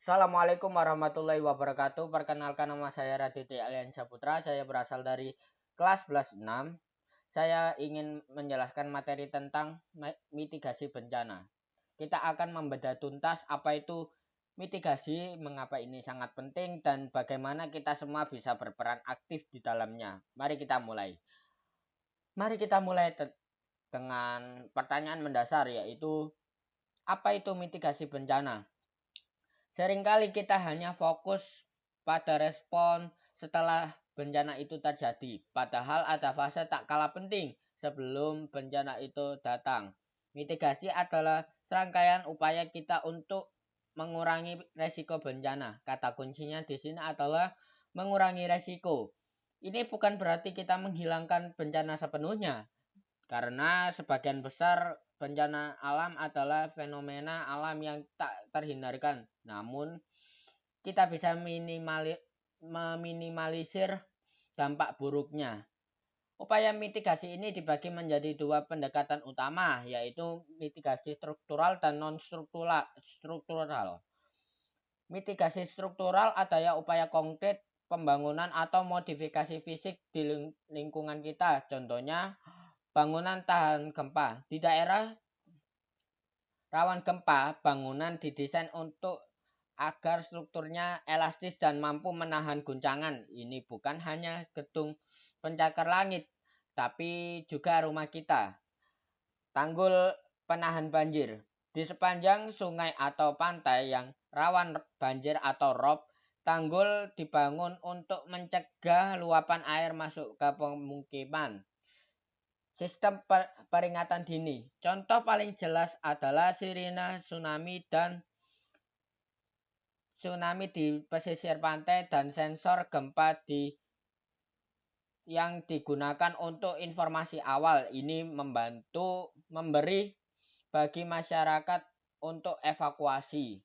Assalamualaikum warahmatullahi wabarakatuh. Perkenalkan, nama saya Raditya Aliansyah Putra. Saya berasal dari kelas 11 6. Saya ingin menjelaskan materi tentang mitigasi bencana. Kita akan membedah tuntas apa itu mitigasi, mengapa ini sangat penting, dan bagaimana kita semua bisa berperan aktif di dalamnya. Mari kita mulai. Dengan pertanyaan mendasar, yaitu apa itu mitigasi bencana? Seringkali kita hanya fokus pada respon setelah bencana itu terjadi, padahal ada fase tak kalah penting sebelum bencana itu datang. Mitigasi adalah serangkaian upaya kita untuk mengurangi resiko bencana. Kata kuncinya di sini adalah mengurangi resiko. Ini bukan berarti kita menghilangkan bencana sepenuhnya, karena sebagian besar bencana alam adalah fenomena alam yang tak terhindarkan. Namun, kita bisa meminimalisir dampak buruknya. Upaya mitigasi ini dibagi menjadi dua pendekatan utama, yaitu mitigasi struktural dan non-struktural. Mitigasi struktural adalah upaya konkret pembangunan atau modifikasi fisik di lingkungan kita. Contohnya, bangunan tahan gempa. Di daerah rawan gempa, bangunan didesain agar strukturnya elastis dan mampu menahan guncangan. Ini bukan hanya gedung pencakar langit, tapi juga rumah kita. Tanggul penahan banjir. Di sepanjang sungai atau pantai yang rawan banjir atau rob, tanggul dibangun untuk mencegah luapan air masuk ke pemukiman. Sistem peringatan dini. Contoh paling jelas adalah sirine tsunami di pesisir pantai dan sensor gempa yang digunakan untuk informasi awal. Ini memberi bagi masyarakat untuk evakuasi.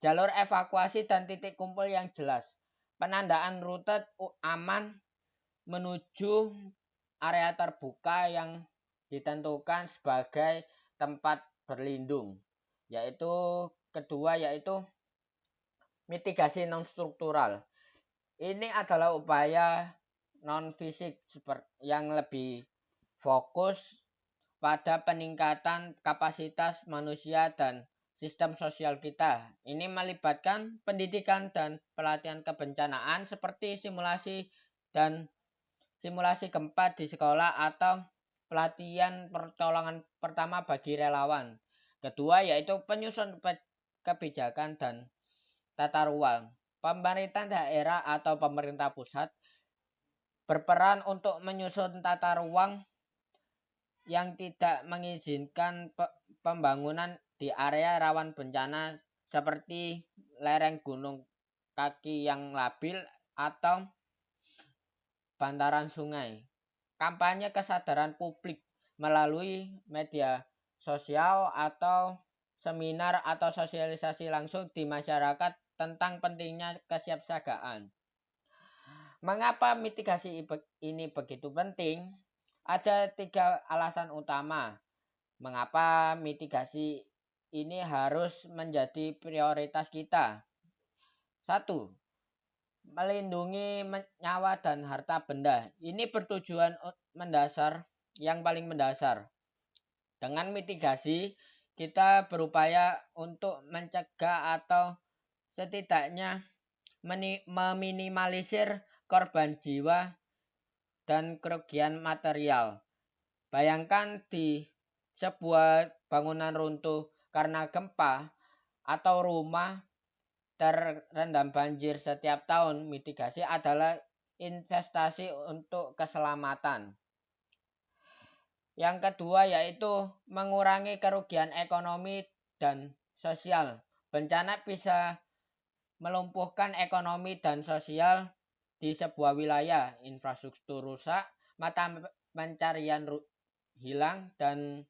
Jalur evakuasi dan titik kumpul yang jelas. Penandaan rute aman menuju area terbuka yang ditentukan sebagai tempat berlindung. Kedua yaitu mitigasi non-struktural. Ini adalah upaya non-fisik yang lebih fokus pada peningkatan kapasitas manusia dan sistem sosial kita. Ini melibatkan pendidikan dan pelatihan kebencanaan seperti simulasi gempa di sekolah atau pelatihan pertolongan pertama bagi relawan. Kedua yaitu penyusun kebijakan dan tata ruang. Pemerintah daerah atau pemerintah pusat berperan untuk menyusun tata ruang yang tidak mengizinkan pembangunan di area rawan bencana seperti lereng gunung kaki yang labil atau bantaran sungai. Kampanye kesadaran publik melalui media sosial atau seminar atau sosialisasi langsung di masyarakat tentang pentingnya kesiapsiagaan. Mengapa mitigasi ini begitu penting? Ada 3 alasan utama mengapa mitigasi ini harus menjadi prioritas kita. 1. Melindungi nyawa dan harta benda. Ini bertujuan yang paling mendasar. Dengan mitigasi, kita berupaya untuk mencegah atau setidaknya meminimalisir korban jiwa dan kerugian material. Bayangkan di sebuah bangunan runtuh karena gempa atau rumah terendam banjir setiap tahun. Mitigasi adalah investasi untuk keselamatan. Yang kedua yaitu mengurangi kerugian ekonomi dan sosial. Bencana bisa melumpuhkan ekonomi dan sosial di sebuah wilayah. Infrastruktur rusak, mata pencarian hilang, dan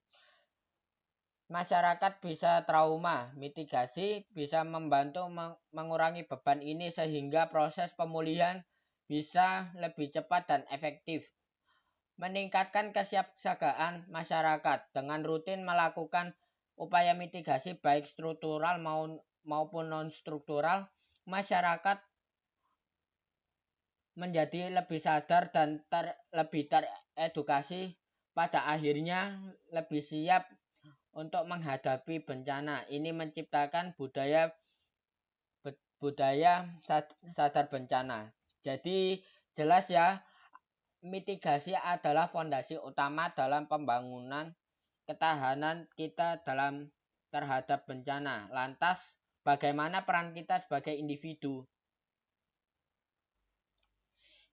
masyarakat bisa trauma. Mitigasi bisa membantu mengurangi beban ini sehingga proses pemulihan bisa lebih cepat dan efektif. Meningkatkan kesiapsiagaan masyarakat dengan rutin melakukan upaya mitigasi baik struktural maupun non-struktural, masyarakat menjadi lebih sadar dan lebih teredukasi, pada akhirnya lebih siap untuk menghadapi bencana. Ini menciptakan budaya sadar bencana. Jadi jelas ya, mitigasi adalah fondasi utama dalam pembangunan ketahanan kita terhadap bencana. Lantas, bagaimana peran kita sebagai individu?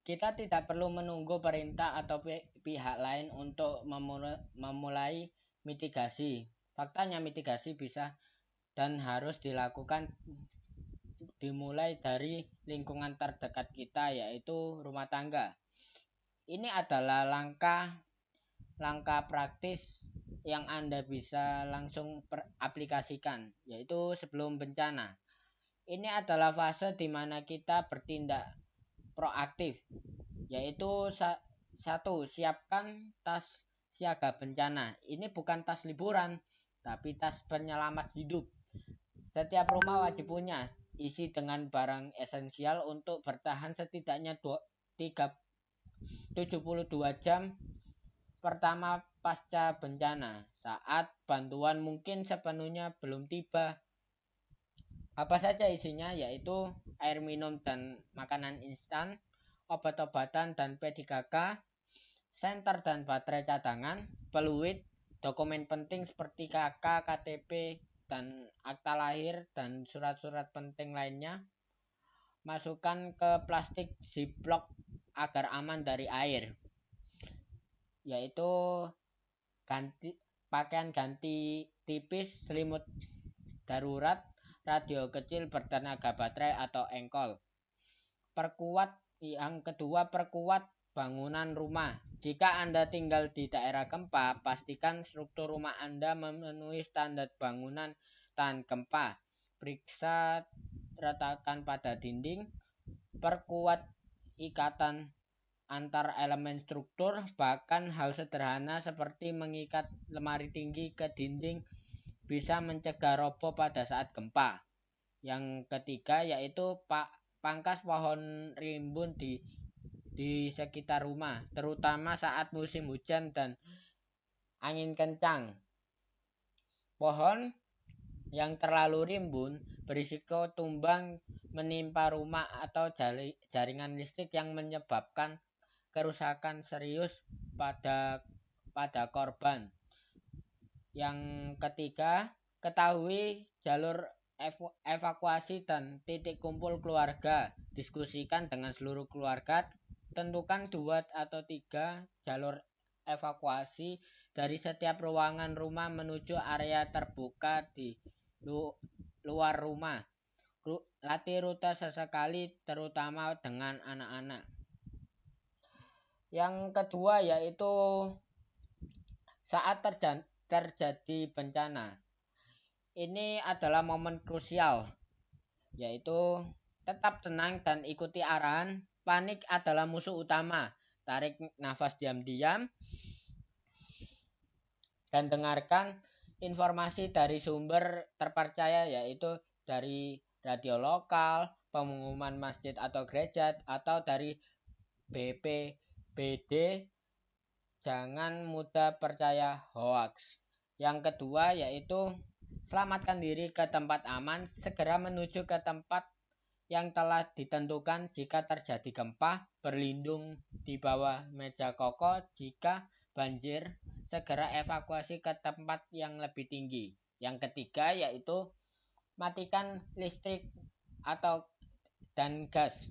Kita tidak perlu menunggu perintah atau pihak lain untuk memulai mitigasi. Faktanya mitigasi bisa dan harus dimulai dari lingkungan terdekat kita, yaitu rumah tangga. Ini adalah langkah praktis yang Anda bisa langsung aplikasikan, yaitu sebelum bencana. Ini adalah fase di mana kita bertindak proaktif, yaitu satu, siapkan tas siaga bencana. Ini bukan tas liburan, tapi tas penyelamat hidup. Setiap rumah wajib punya, isi dengan barang esensial untuk bertahan setidaknya 72 jam pertama pasca bencana, saat bantuan mungkin sepenuhnya belum tiba. Apa saja isinya, yaitu air minum dan makanan instan, obat-obatan dan P3K, senter dan baterai cadangan, peluit, dokumen penting seperti KK, KTP, dan akta lahir, dan surat-surat penting lainnya. Masukkan ke plastik ziplock agar aman dari air, yaitu pakaian ganti tipis, selimut darurat, radio kecil bertenaga baterai atau engkol. Yang kedua, perkuat bangunan rumah. Jika Anda tinggal di daerah gempa, pastikan struktur rumah Anda memenuhi standar bangunan tahan gempa. Periksa retakan pada dinding, perkuat ikatan antar elemen struktur, bahkan hal sederhana seperti mengikat lemari tinggi ke dinding bisa mencegah roboh pada saat gempa. Yang ketiga, yaitu pangkas pohon rimbun di sekitar rumah, terutama saat musim hujan dan angin kencang. Pohon yang terlalu rimbun berisiko tumbang, menimpa rumah atau jaringan listrik yang menyebabkan kerusakan serius pada korban. Yang ketiga, ketahui jalur evakuasi dan titik kumpul keluarga. Diskusikan dengan seluruh keluarga. Tentukan 2 atau 3 jalur evakuasi dari setiap ruangan rumah menuju area terbuka di luar rumah. Latih rute sesekali, terutama dengan anak-anak. Yang kedua, yaitu saat terjadi bencana. Ini adalah momen krusial, yaitu tetap tenang dan ikuti arahan. Panik adalah musuh utama. Tarik nafas diam-diam dan dengarkan informasi dari sumber terpercaya, yaitu dari radio lokal, pengumuman masjid atau gereja, atau dari BPBD. Jangan mudah percaya hoaks. Yang kedua, yaitu selamatkan diri ke tempat aman. Segera menuju ke tempat yang telah ditentukan. Jika terjadi gempa, berlindung di bawah meja kokoh. Jika banjir, segera evakuasi ke tempat yang lebih tinggi. Yang ketiga, yaitu matikan listrik dan gas.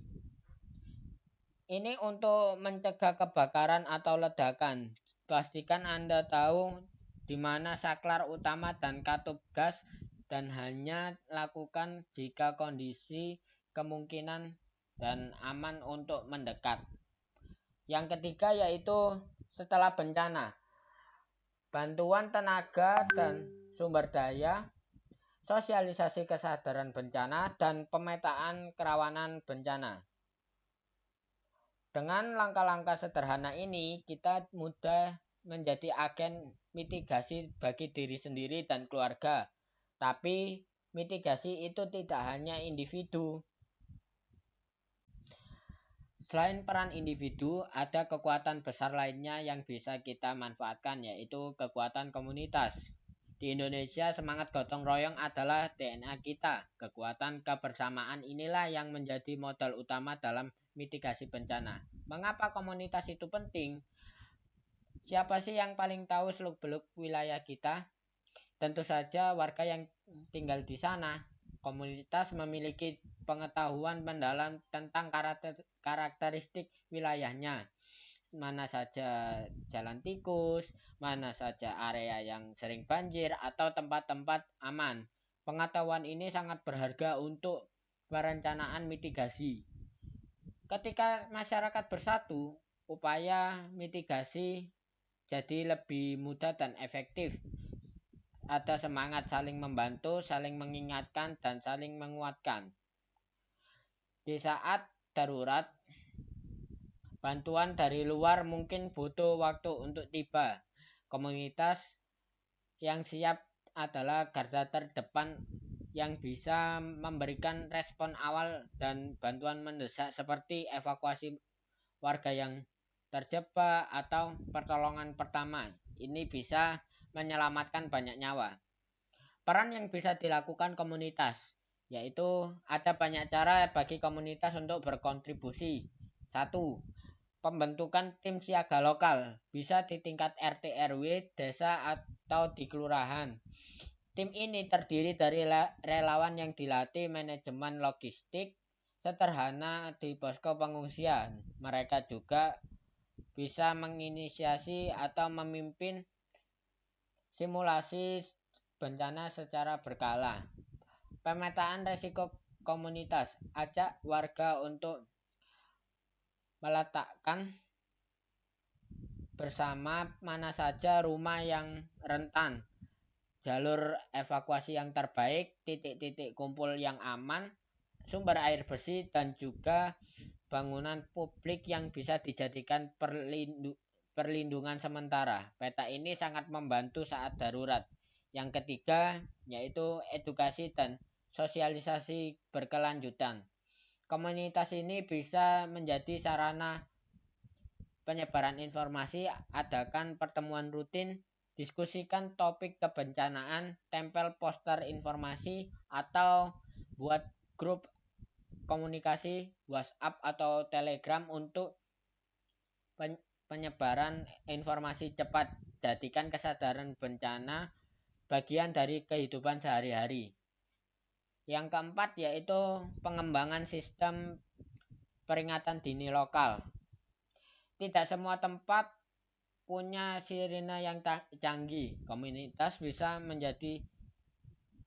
Ini untuk mencegah kebakaran atau ledakan. Pastikan Anda tahu di mana saklar utama dan katup gas, dan hanya lakukan jika kondisi kemungkinan dan aman untuk mendekat. Yang ketiga, yaitu setelah bencana, bantuan tenaga dan sumber daya, sosialisasi kesadaran bencana, dan pemetaan kerawanan bencana. Dengan langkah-langkah sederhana ini, kita mudah menjadi agen mitigasi bagi diri sendiri dan keluarga. Tapi mitigasi itu tidak hanya individu. Selain peran individu, ada kekuatan besar lainnya yang bisa kita manfaatkan, yaitu kekuatan komunitas. Di Indonesia, semangat gotong royong adalah DNA kita. Kekuatan kebersamaan inilah yang menjadi modal utama dalam mitigasi bencana. Mengapa komunitas itu penting? Siapa sih yang paling tahu seluk-beluk wilayah kita? Tentu saja warga yang tinggal di sana. Komunitas memiliki pengetahuan mendalam tentang karakteristik wilayahnya. Mana saja jalan tikus, mana saja area yang sering banjir atau tempat-tempat aman. Pengetahuan ini sangat berharga untuk perencanaan mitigasi. Ketika masyarakat bersatu, upaya mitigasi jadi lebih mudah dan efektif. Ada semangat saling membantu, saling mengingatkan, dan saling menguatkan. Di saat darurat, bantuan dari luar mungkin butuh waktu untuk tiba. Komunitas yang siap adalah garda terdepan yang bisa memberikan respon awal dan bantuan mendesak seperti evakuasi warga yang terjebak atau pertolongan pertama. Ini bisa menyelamatkan banyak nyawa. Peran yang bisa dilakukan komunitas, yaitu ada banyak cara bagi komunitas untuk berkontribusi. 1. Pembentukan tim siaga lokal, bisa di tingkat RT RW, desa atau di kelurahan. Tim ini terdiri dari relawan yang dilatih manajemen logistik sederhana di posko pengungsian. Mereka juga bisa menginisiasi atau memimpin simulasi bencana secara berkala. Pemetaan risiko komunitas, ajak warga untuk meletakkan bersama mana saja rumah yang rentan, jalur evakuasi yang terbaik, titik-titik kumpul yang aman, sumber air bersih, dan juga bangunan publik yang bisa dijadikan perlindungan sementara. Peta ini sangat membantu saat darurat. Yang ketiga, yaitu edukasi dan sosialisasi berkelanjutan. Komunitas ini bisa menjadi sarana penyebaran informasi, adakan pertemuan rutin, diskusikan topik kebencanaan, tempel poster informasi, atau buat grup komunikasi WhatsApp atau Telegram untuk penyebaran informasi cepat. Jadikan kesadaran bencana bagian dari kehidupan sehari-hari. Yang keempat yaitu pengembangan sistem peringatan dini lokal. Tidak semua tempat punya sirine yang canggih. Komunitas bisa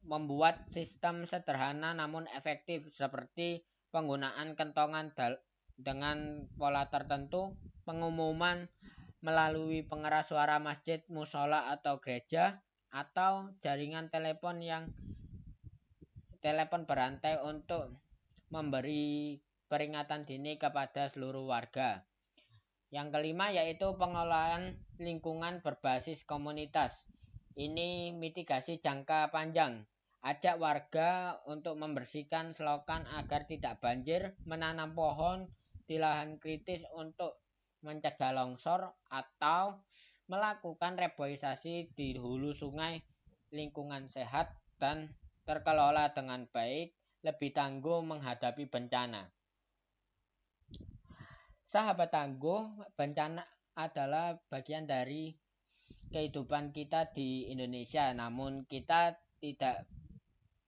membuat sistem sederhana namun efektif seperti penggunaan kentongan dengan pola tertentu, pengumuman melalui pengeras suara masjid, musola atau gereja, atau jaringan telepon berantai untuk memberi peringatan dini kepada seluruh warga. Yang kelima yaitu pengelolaan lingkungan berbasis komunitas. Ini mitigasi jangka panjang. Ajak warga untuk membersihkan selokan agar tidak banjir, menanam pohon di lahan kritis untuk mencegah longsor, atau melakukan reboisasi di hulu sungai. Lingkungan sehat dan terkelola dengan baik lebih tangguh menghadapi bencana. Sahabat tangguh, bencana adalah bagian dari kehidupan kita di Indonesia, namun kita tidak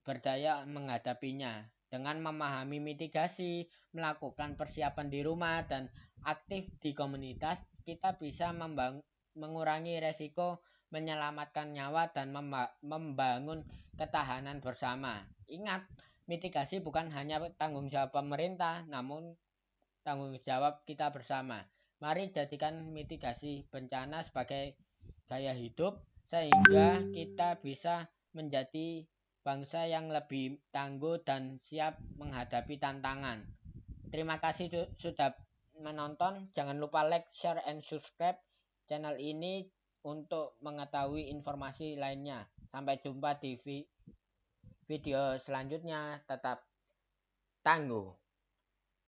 berdaya menghadapinya. Dengan memahami mitigasi, melakukan persiapan di rumah, dan aktif di komunitas, kita bisa mengurangi resiko, menyelamatkan nyawa, dan membangun ketahanan bersama. Ingat, mitigasi bukan hanya tanggung jawab pemerintah, namun tanggung jawab kita bersama. Mari jadikan mitigasi bencana sebagai gaya hidup sehingga kita bisa menjadi bangsa yang lebih tangguh dan siap menghadapi tantangan. Terima kasih sudah menonton. Jangan lupa like, share, and subscribe channel ini untuk mengetahui informasi lainnya. Sampai jumpa di video selanjutnya. Tetap tangguh.